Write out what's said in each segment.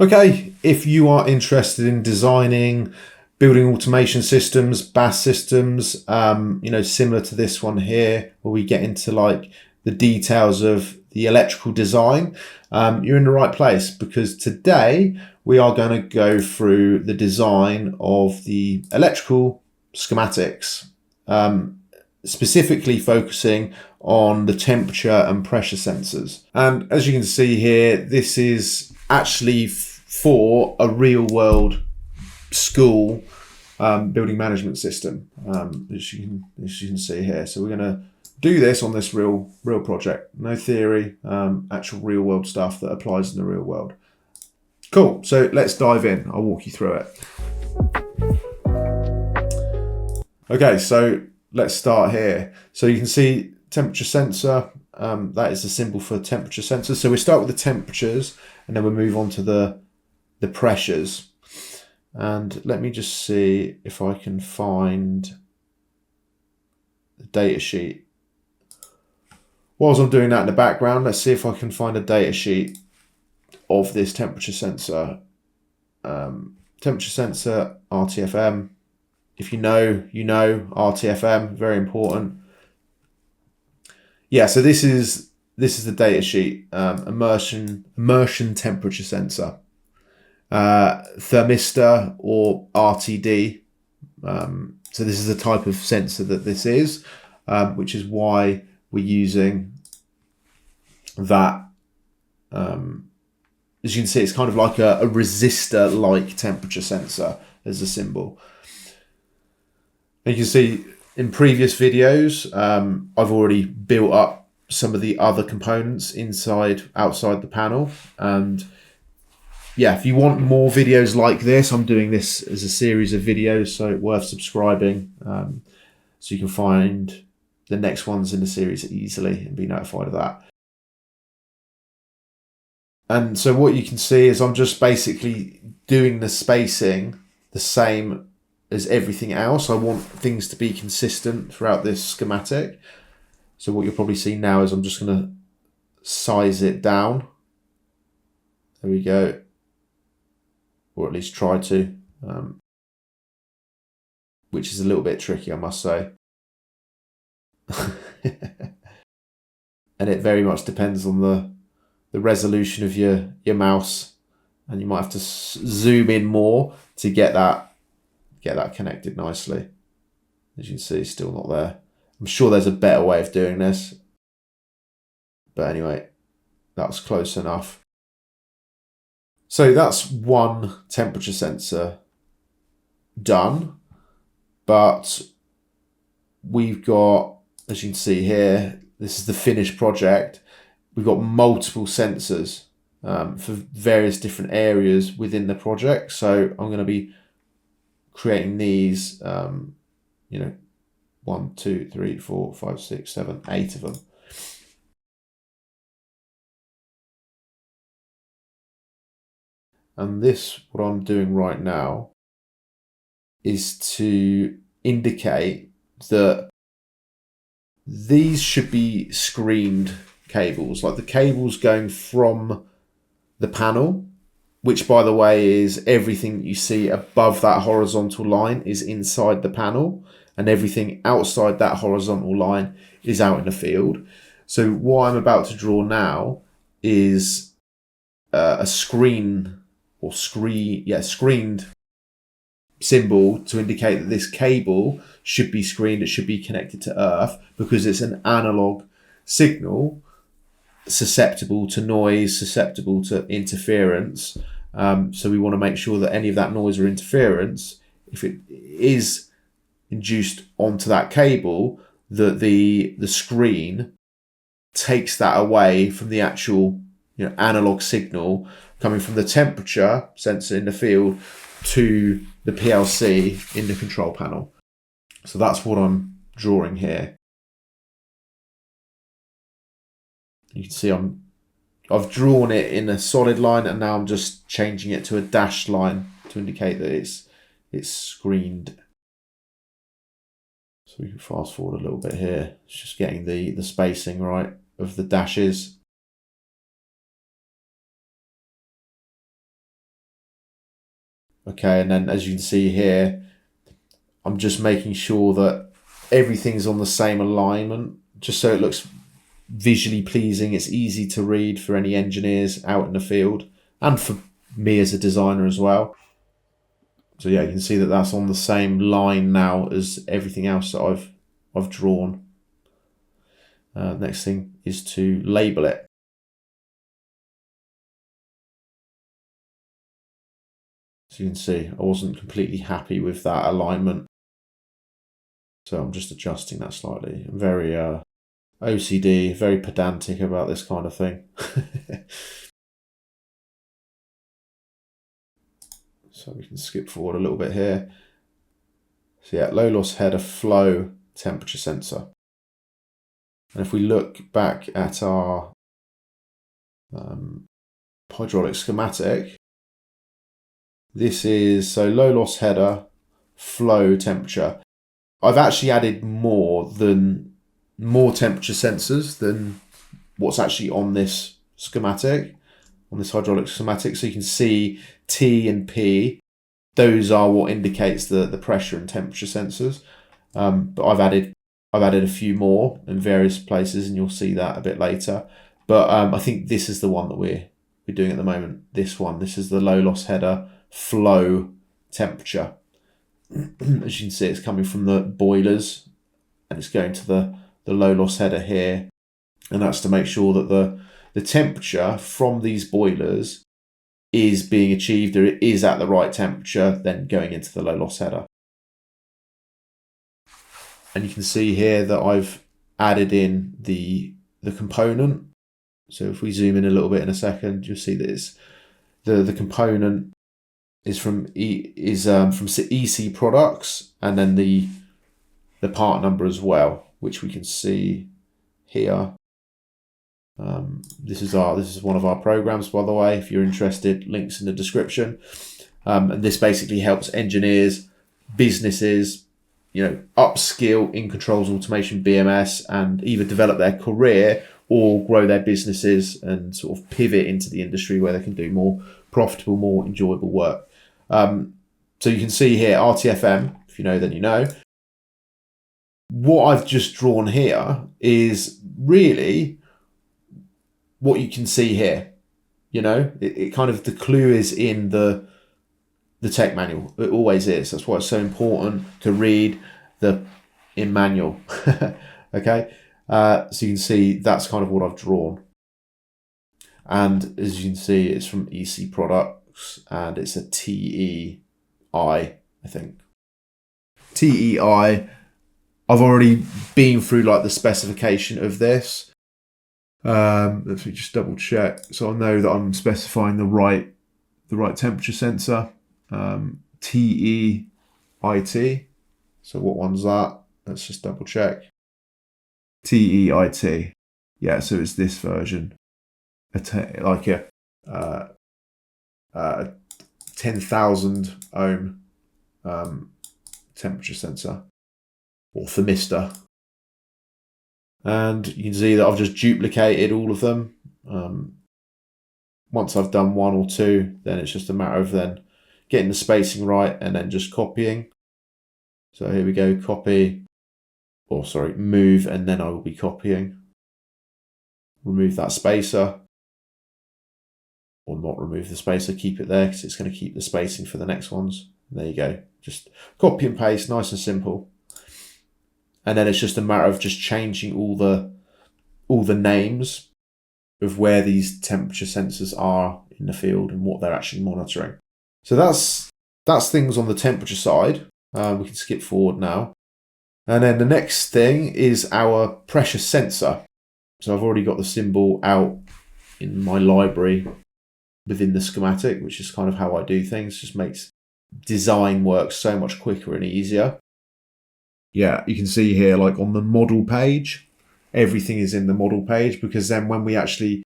Okay, if you are interested in designing building automation systems, BAS systems, similar to this one here, where we get into like the details of the electrical design, you're in the right place, because today we are going to go through the design of the electrical schematics, specifically focusing on the temperature and pressure sensors. And as you can see here, this is actually for a real world school building management system, as you can see here. So we're going to do this on this real project. No theory, actual real world stuff that applies in the real world. Cool. So let's dive in. I'll walk you through it. Okay, so let's start here. So you can see temperature sensor. That is the symbol for temperature sensor. So we start with the temperatures, and then we move on to the pressures. And let me just see if I can find the data sheet. Whilst I'm doing that in the background, let's see if I can find a data sheet of this temperature sensor. Temperature sensor, RTFM. If you know, RTFM, very important. Yeah, so this is the data sheet. Immersion temperature sensor. Thermistor or RTD. So this is the type of sensor that this is, which is why we're using that. As you can see, it's kind of like a resistor-like temperature sensor as a symbol. And you can see in previous videos, I've already built up some of the other components outside the panel. And yeah, if you want more videos like this, I'm doing this as a series of videos, so worth subscribing, so you can find the next ones in the series easily and be notified of that. And so what you can see is I'm just basically doing the spacing the same as everything else. I want things to be consistent throughout this schematic. So what you'll probably see now is I'm just going to size it down. There we go. Or at least try to, which is a little bit tricky, I must say. And it very much depends on the resolution of your mouse, and you might have to zoom in more to get that connected nicely. As you can see, still not there. I'm sure there's a better way of doing this, but anyway, that's close enough. So that's one temperature sensor done, but we've got, as you can see here, this is the finished project. We've got multiple sensors for various different areas within the project. So I'm going to be creating these, 1, 2, 3, 4, 5, 6, 7, 8 of them. And this, what I'm doing right now, is to indicate that these should be screened cables, like the cables going from the panel, which by the way is everything that you see above that horizontal line is inside the panel, and everything outside that horizontal line is out in the field. So what I'm about to draw now is a screened symbol to indicate that this cable should be screened, it should be connected to earth, because it's an analog signal susceptible to noise, susceptible to interference. So we want to make sure that any of that noise or interference, if it is induced onto that cable, that the screen takes that away from the actual analog signal coming from the temperature sensor in the field to the PLC in the control panel. So that's what I'm drawing here. You can see I've drawn it in a solid line, and now I'm just changing it to a dashed line to indicate that it's screened. So we can fast forward a little bit here. It's just getting the spacing right of the dashes. Okay, and then as you can see here, I'm just making sure that everything's on the same alignment, just so it looks visually pleasing. It's easy to read for any engineers out in the field and for me as a designer as well. So yeah, you can see that that's on the same line now as everything else that I've drawn. Next thing is to label it. So you can see I wasn't completely happy with that alignment. So I'm just adjusting that slightly. I'm very OCD, very pedantic about this kind of thing. So we can skip forward a little bit here. So yeah, low loss header flow temperature sensor. And if we look back at our hydraulic schematic, this is so low loss header flow temperature. I've actually added more temperature sensors than what's actually on this schematic, on this hydraulic schematic. So you can see T and P, those are what indicates the pressure and temperature sensors. But I've added a few more in various places, and you'll see that a bit later. But I think this is the one that we're doing at the moment. This is the low loss header flow temperature. As you can see, it's coming from the boilers and it's going to the low loss header here, and that's to make sure that the temperature from these boilers is being achieved, or it is at the right temperature, then going into the low loss header. And you can see here that I've added in the component. So if we zoom in a little bit in a second, you'll see that it's the component is from EC products, and then the part number as well, which we can see here. This is one of our programs, by the way. If you're interested, links in the description. And this basically helps engineers, businesses, upskill in controls automation, BMS, and either develop their career or grow their businesses and sort of pivot into the industry where they can do more profitable, more enjoyable work. So you can see here RTFM. If you know, then you know. What I've just drawn here is really what you can see here. It kind of, the clue is in the tech manual. It always is. That's why it's so important to read in manual. Okay, so you can see that's kind of what I've drawn. And as you can see, it's from EC Products, and it's a TEI, I think. TEI. I've already been through the specification of this. Let me just double check, so I know that I'm specifying the right temperature sensor. TEIT. So what one's that? Let's just double check. TEIT. Yeah, so it's this version. A 10,000 ohm temperature sensor, or thermistor. And you can see that I've just duplicated all of them. Once I've done one or two, then it's just a matter of then getting the spacing right and then just copying. So here we go, move, and then I will be copying. Remove that spacer, or not remove the spacer, keep it there because it's going to keep the spacing for the next ones. And there you go, just copy and paste, nice and simple. And then it's just a matter of just changing all the names of where these temperature sensors are in the field and what they're actually monitoring. So that's things on the temperature side. We can skip forward now. And then the next thing is our pressure sensor. So I've already got the symbol out in my library within the schematic, which is kind of how I do things. Just makes design work so much quicker and easier. Yeah, you can see here, on the model page, everything is in the model page, because then when we actually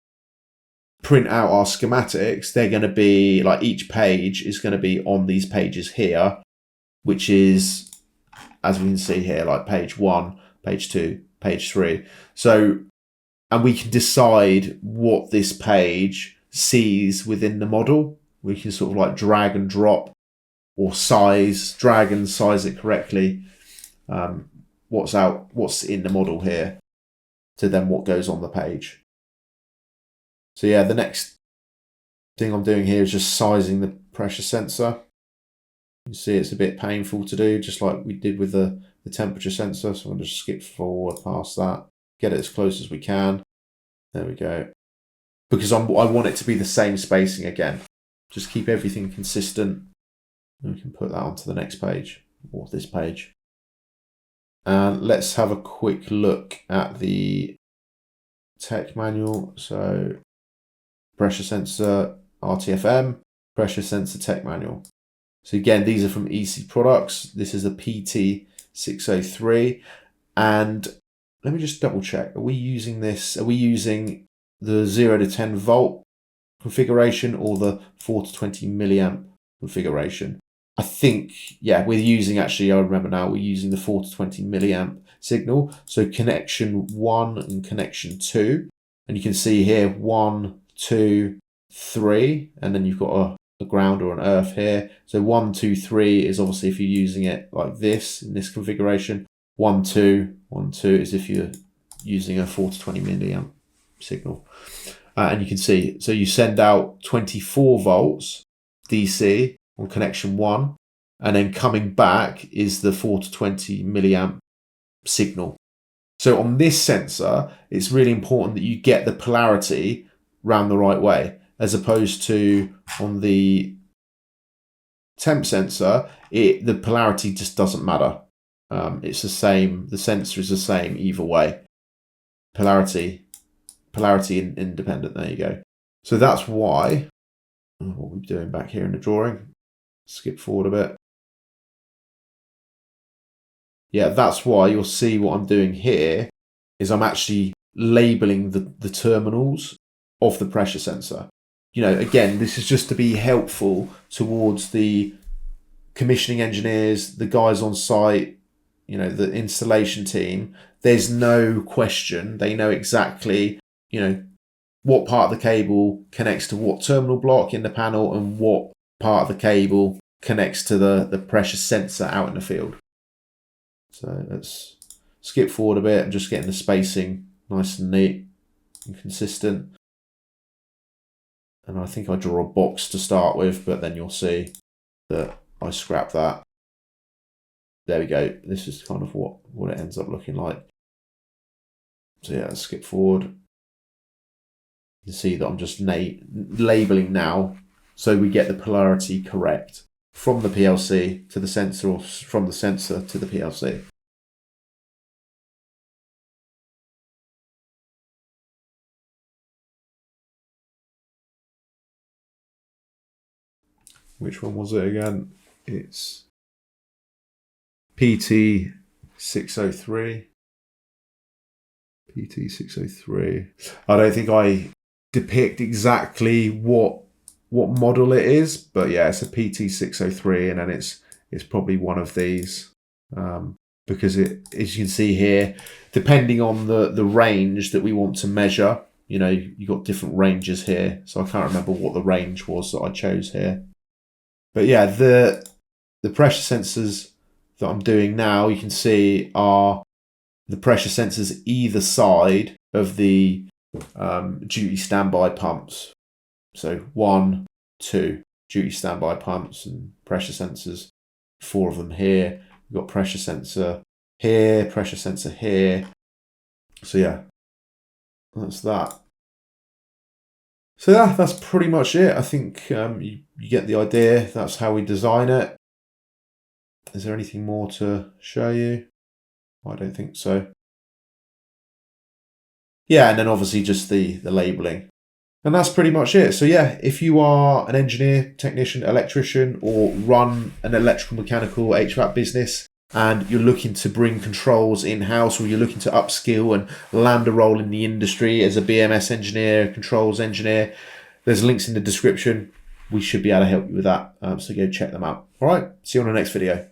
print out our schematics, they're going to be each page is going to be on these pages here, which is, as we can see here, page 1, page 2, page 3. So, and we can decide what this page sees within the model. We can sort of drag and drop or size, drag and size it correctly. What's in the model here to then what goes on the page. So yeah, the next thing I'm doing here is just sizing the pressure sensor. You see it's a bit painful to do, just like we did with the temperature sensor. So I'm going to just skip forward past that, get it as close as we can. There we go. Because I want it to be the same spacing again. Just keep everything consistent. And we can put that onto the next page, or this page. And let's have a quick look at the tech manual. So pressure sensor RTFM, pressure sensor tech manual. So again, these are from EC Products. This is a PT603. And let me just double check. Are we using this? Are we using the 0 to 10 volt configuration or the 4 to 20 milliamp configuration? I think, yeah, we're using, actually, I remember now, we're using the 4 to 20 milliamp signal. So connection 1 and connection 2. And you can see here 1, 2, 3. And then you've got a ground or an earth here. So 1, 2, 3 is obviously if you're using it like this, in this configuration. 1, 2, 1, 2 is if you're using a 4 to 20 milliamp signal. And you can see, so you send out 24 volts DC on connection 1, and then coming back is the 4 to 20 milliamp signal. So on this sensor, it's really important that you get the polarity round the right way, as opposed to on the temp sensor, the polarity just doesn't matter. It's the same, the sensor is the same either way. Polarity independent, there you go. So that's why, what we're doing back here in the drawing, skip forward a bit. Yeah, that's why you'll see what I'm doing here is I'm actually labeling the terminals of the pressure sensor. You know, again, this is just to be helpful towards the commissioning engineers, the guys on site, you know, the installation team. There's no question. They know exactly, you know, what part of the cable connects to what terminal block in the panel and what part of the cable connects to the pressure sensor out in the field. So let's skip forward a bit and just getting the spacing nice and neat and consistent. And I think I draw a box to start with, but then you'll see that I scrap that. There we go. This is kind of what it ends up looking like. So yeah, let's skip forward. You can see that I'm just labeling now so we get the polarity correct from the PLC to the sensor, or from the sensor to the PLC. Which one was it again? It's PT603. PT603. I don't think I depict exactly what model it is, but yeah, it's a PT603, and then it's probably one of these, because it, as you can see here, depending on the range that we want to measure, you know, you've got different ranges here. So I can't remember what the range was that I chose here. But yeah, the pressure sensors that I'm doing now, you can see, are the pressure sensors either side of the duty standby pumps. So 1, 2 duty standby pumps and pressure sensors, 4 of them here. We've got pressure sensor here, pressure sensor here. So yeah, that's that. So yeah, that's pretty much it. I think you get the idea. That's how we design it. Is there anything more to show you? I don't think so. Yeah, and then obviously just the labeling. And that's pretty much it. So yeah, if you are an engineer, technician, electrician, or run an electrical, mechanical, HVAC business, and you're looking to bring controls in-house, or you're looking to upskill and land a role in the industry as a BMS engineer, controls engineer, there's links in the description. We should be able to help you with that. So go check them out. All right, see you on the next video.